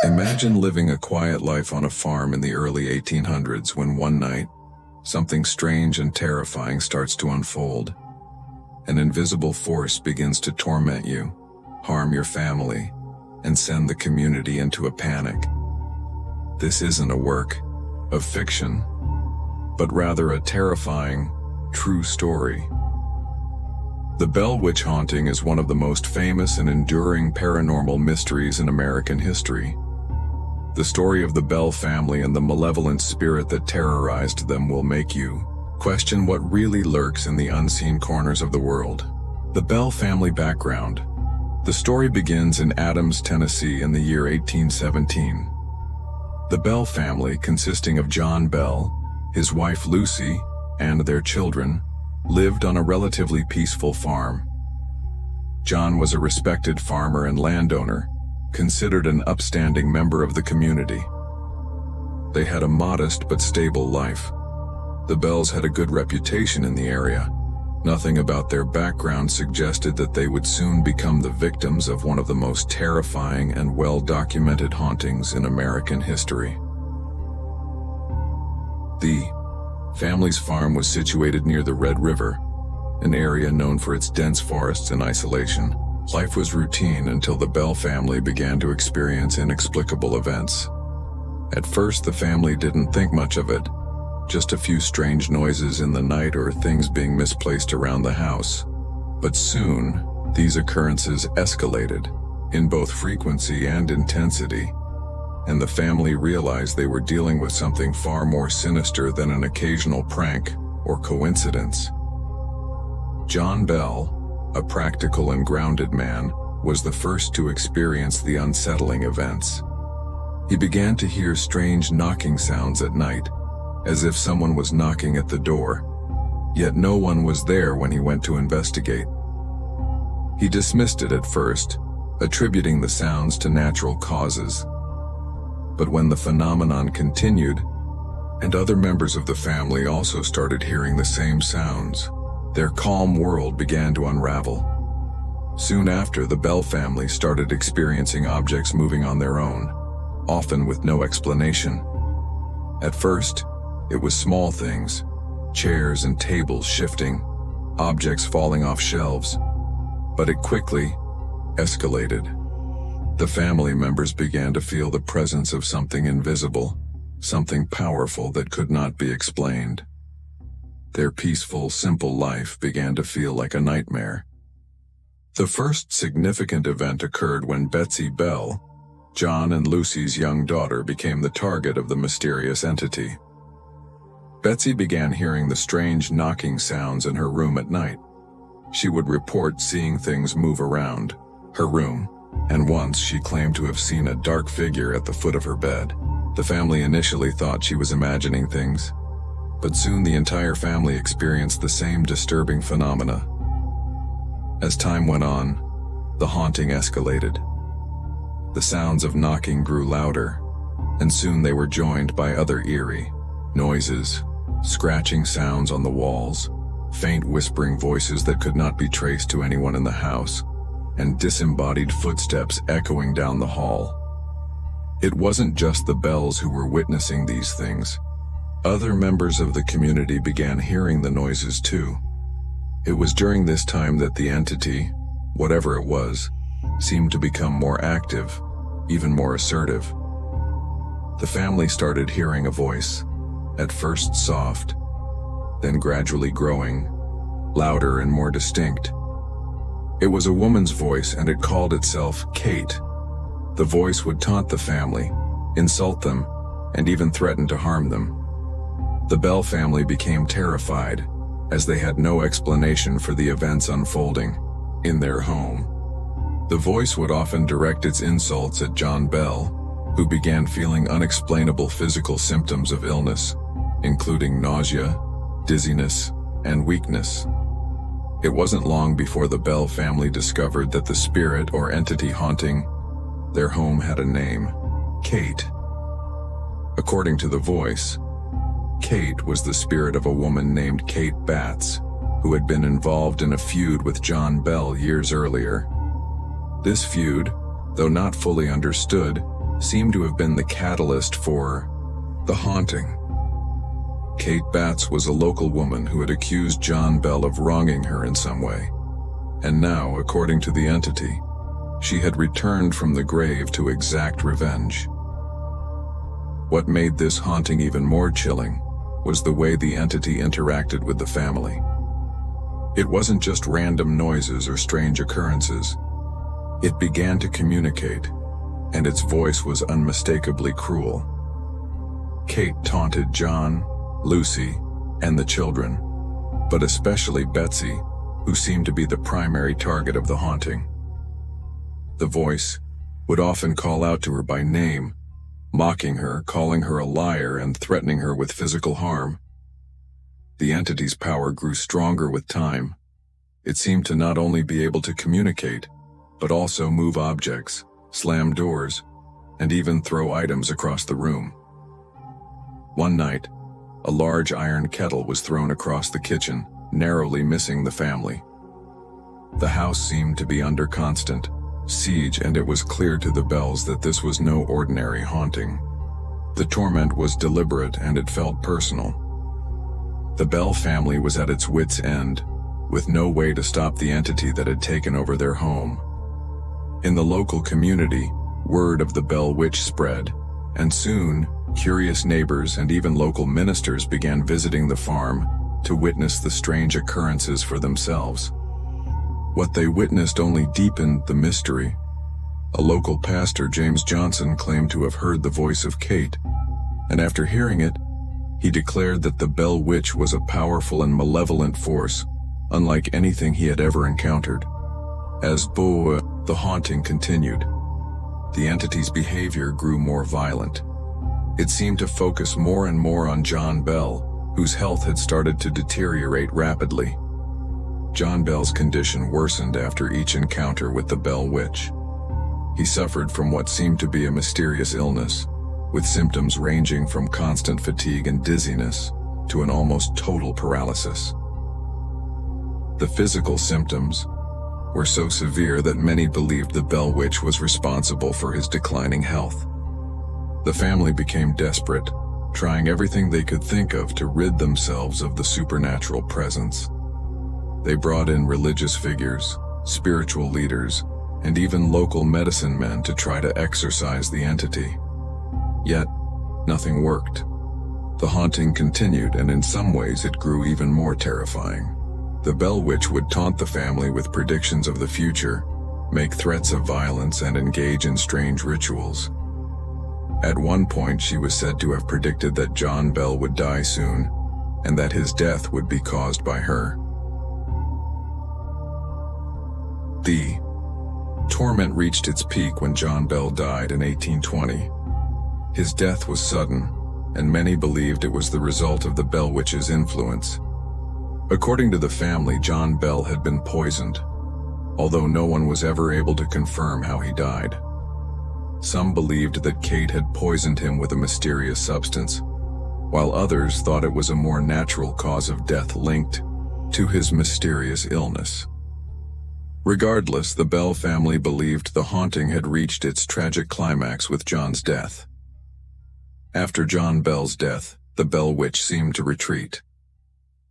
Imagine living a quiet life on a farm in the early 1800s when one night, something strange and terrifying starts to unfold. An invisible force begins to torment you, harm your family, and send the community into a panic. This isn't a work of fiction, but rather a terrifying, true story. The Bell Witch haunting is one of the most famous and enduring paranormal mysteries in American history. The story of the Bell family and the malevolent spirit that terrorized them will make you question what really lurks in the unseen corners of the world. The Bell family background. The story begins in Adams, Tennessee in the year 1817. The Bell family, consisting of John Bell, his wife Lucy, and their children, lived on a relatively peaceful farm. John was a respected farmer and landowner, considered an upstanding member of the community. They had a modest but stable life. The Bells had a good reputation in the area. Nothing about their background suggested that they would soon become the victims of one of the most terrifying and well-documented hauntings in American history. The family's farm was situated near the Red River, an area known for its dense forests and isolation. Life was routine until the Bell family began to experience inexplicable events. At first, the family didn't think much of it, just a few strange noises in the night or things being misplaced around the house. But soon, these occurrences escalated, in both frequency and intensity, and the family realized they were dealing with something far more sinister than an occasional prank or coincidence. John Bell, a practical and grounded man, was the first to experience the unsettling events. He began to hear strange knocking sounds at night, as if someone was knocking at the door, yet no one was there when he went to investigate. He dismissed it at first, attributing the sounds to natural causes. But when the phenomenon continued, and other members of the family also started hearing the same sounds, their calm world began to unravel. Soon after, the Bell family started experiencing objects moving on their own, often with no explanation. At first, it was small things, chairs and tables shifting, objects falling off shelves, but it quickly escalated. The family members began to feel the presence of something invisible, something powerful that could not be explained. Their peaceful, simple life began to feel like a nightmare. The first significant event occurred when Betsy Bell, John and Lucy's young daughter, became the target of the mysterious entity. Betsy began hearing the strange knocking sounds in her room at night. She would report seeing things move around her room, and once she claimed to have seen a dark figure at the foot of her bed. The family initially thought she was imagining things, but soon the entire family experienced the same disturbing phenomena. As time went on, the haunting escalated. The sounds of knocking grew louder, and soon they were joined by other eerie noises, scratching sounds on the walls, faint whispering voices that could not be traced to anyone in the house, and disembodied footsteps echoing down the hall. It wasn't just the Bells who were witnessing these things. Other members of the community began hearing the noises too. It was during this time that the entity, whatever it was, seemed to become more active, even more assertive. The family started hearing a voice, at first soft, then gradually growing, louder and more distinct. It was a woman's voice, and it called itself Kate. The voice would taunt the family, insult them, and even threaten to harm them. The Bell family became terrified, as they had no explanation for the events unfolding in their home. The voice would often direct its insults at John Bell, who began feeling unexplainable physical symptoms of illness, including nausea, dizziness, and weakness. It wasn't long before the Bell family discovered that the spirit or entity haunting their home had a name: Kate. According to the voice, Kate was the spirit of a woman named Kate Batts, who had been involved in a feud with John Bell years earlier. This feud, though not fully understood, seem to have been the catalyst for the haunting. Kate Batts was a local woman who had accused John Bell of wronging her in some way. And now, according to the entity, she had returned from the grave to exact revenge. What made this haunting even more chilling was the way the entity interacted with the family. It wasn't just random noises or strange occurrences. It began to communicate, and its voice was unmistakably cruel. Kate taunted John, Lucy, and the children, but especially Betsy, who seemed to be the primary target of the haunting. The voice would often call out to her by name, mocking her, calling her a liar, and threatening her with physical harm. The entity's power grew stronger with time. It seemed to not only be able to communicate, but also move objects, slam doors, and even throw items across the room. One night, a large iron kettle was thrown across the kitchen, narrowly missing the family. The house seemed to be under constant siege, and it was clear to the Bells that this was no ordinary haunting. The torment was deliberate, and it felt personal. The Bell family was at its wits' end, with no way to stop the entity that had taken over their home. In the local community, word of the Bell Witch spread, and soon, curious neighbors and even local ministers began visiting the farm to witness the strange occurrences for themselves. What they witnessed only deepened the mystery. A local pastor, James Johnson, claimed to have heard the voice of Kate, and after hearing it, he declared that the Bell Witch was a powerful and malevolent force, unlike anything he had ever encountered. As the haunting continued, the entity's behavior grew more violent. It seemed to focus more and more on John Bell, whose health had started to deteriorate rapidly. John Bell's condition worsened after each encounter with the Bell Witch. He suffered from what seemed to be a mysterious illness, with symptoms ranging from constant fatigue and dizziness to an almost total paralysis. The physical symptoms were so severe that many believed the Bell Witch was responsible for his declining health. The family became desperate, trying everything they could think of to rid themselves of the supernatural presence. They brought in religious figures, spiritual leaders, and even local medicine men to try to exorcise the entity. Yet, nothing worked. The haunting continued, and in some ways it grew even more terrifying. The Bell Witch would taunt the family with predictions of the future, make threats of violence, and engage in strange rituals. At one point, she was said to have predicted that John Bell would die soon, and that his death would be caused by her. The torment reached its peak when John Bell died in 1820. His death was sudden, and many believed it was the result of the Bell Witch's influence. According to the family, John Bell had been poisoned, although no one was ever able to confirm how he died. Some believed that Kate had poisoned him with a mysterious substance, while others thought it was a more natural cause of death linked to his mysterious illness. Regardless, the Bell family believed the haunting had reached its tragic climax with John's death. After John Bell's death, the Bell Witch seemed to retreat.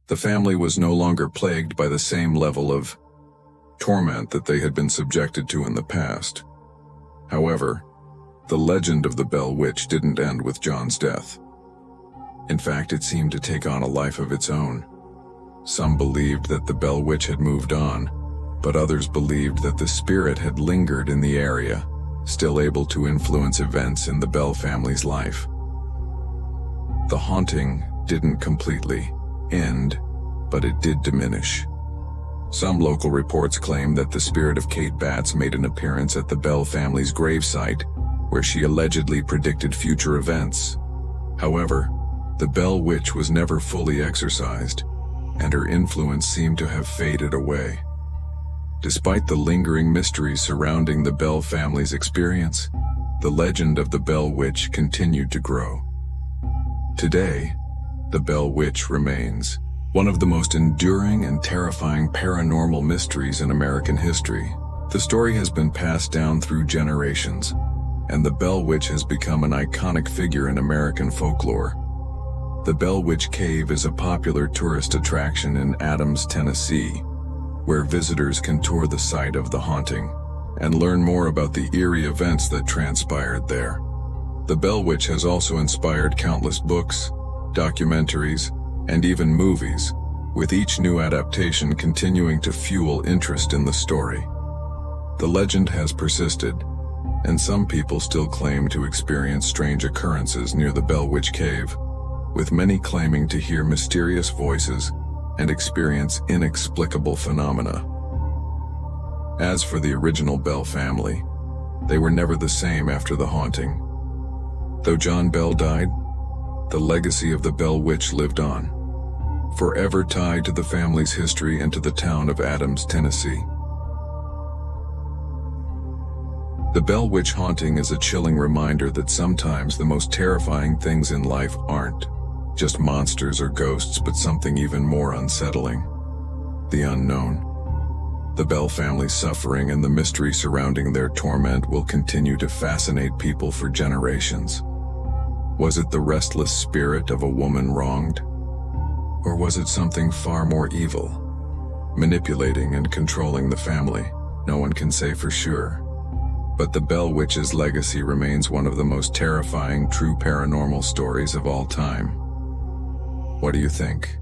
The family was no longer plagued by the same level of torment that they had been subjected to in the past. However, the legend of the Bell Witch didn't end with John's death. In fact, it seemed to take on a life of its own. Some believed that the Bell Witch had moved on, but others believed that the spirit had lingered in the area, still able to influence events in the Bell family's life. The haunting didn't completely end, but it did diminish. Some local reports claim that the spirit of Kate Batts made an appearance at the Bell family's gravesite, where she allegedly predicted future events. However, the Bell Witch was never fully exorcised, and her influence seemed to have faded away. Despite the lingering mystery surrounding the Bell family's experience, the legend of the Bell Witch continued to grow. Today, the Bell Witch remains one of the most enduring and terrifying paranormal mysteries in American history. The The story has been passed down through generations, and the Bell Witch has become an iconic figure in American folklore. The Bell Witch Cave is a popular tourist attraction in Adams, Tennessee, where visitors can tour the site of the haunting and learn more about the eerie events that transpired there. The Bell Witch has also inspired countless books, documentaries, and even movies, with each new adaptation continuing to fuel interest in the story. The legend has persisted, and some people still claim to experience strange occurrences near the Bell Witch Cave, with many claiming to hear mysterious voices and experience inexplicable phenomena. As for the original Bell family, they were never the same after the haunting. Though John Bell died, the legacy of the Bell Witch lived on, forever tied to the family's history and to the town of Adams, Tennessee. The Bell Witch haunting is a chilling reminder that sometimes the most terrifying things in life aren't just monsters or ghosts, but something even more unsettling: the unknown. The Bell family's suffering and the mystery surrounding their torment will continue to fascinate people for generations. Was it the restless spirit of a woman wronged? Or was it something far more evil, manipulating and controlling the family? No one can say for sure. But the Bell Witch's legacy remains one of the most terrifying true paranormal stories of all time. What do you think?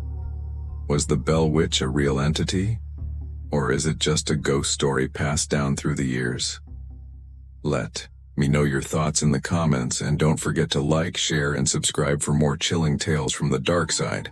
Was the Bell Witch a real entity? Or is it just a ghost story passed down through the years? Let me know your thoughts in the comments, and don't forget to like, share, and subscribe for more chilling tales from the dark side.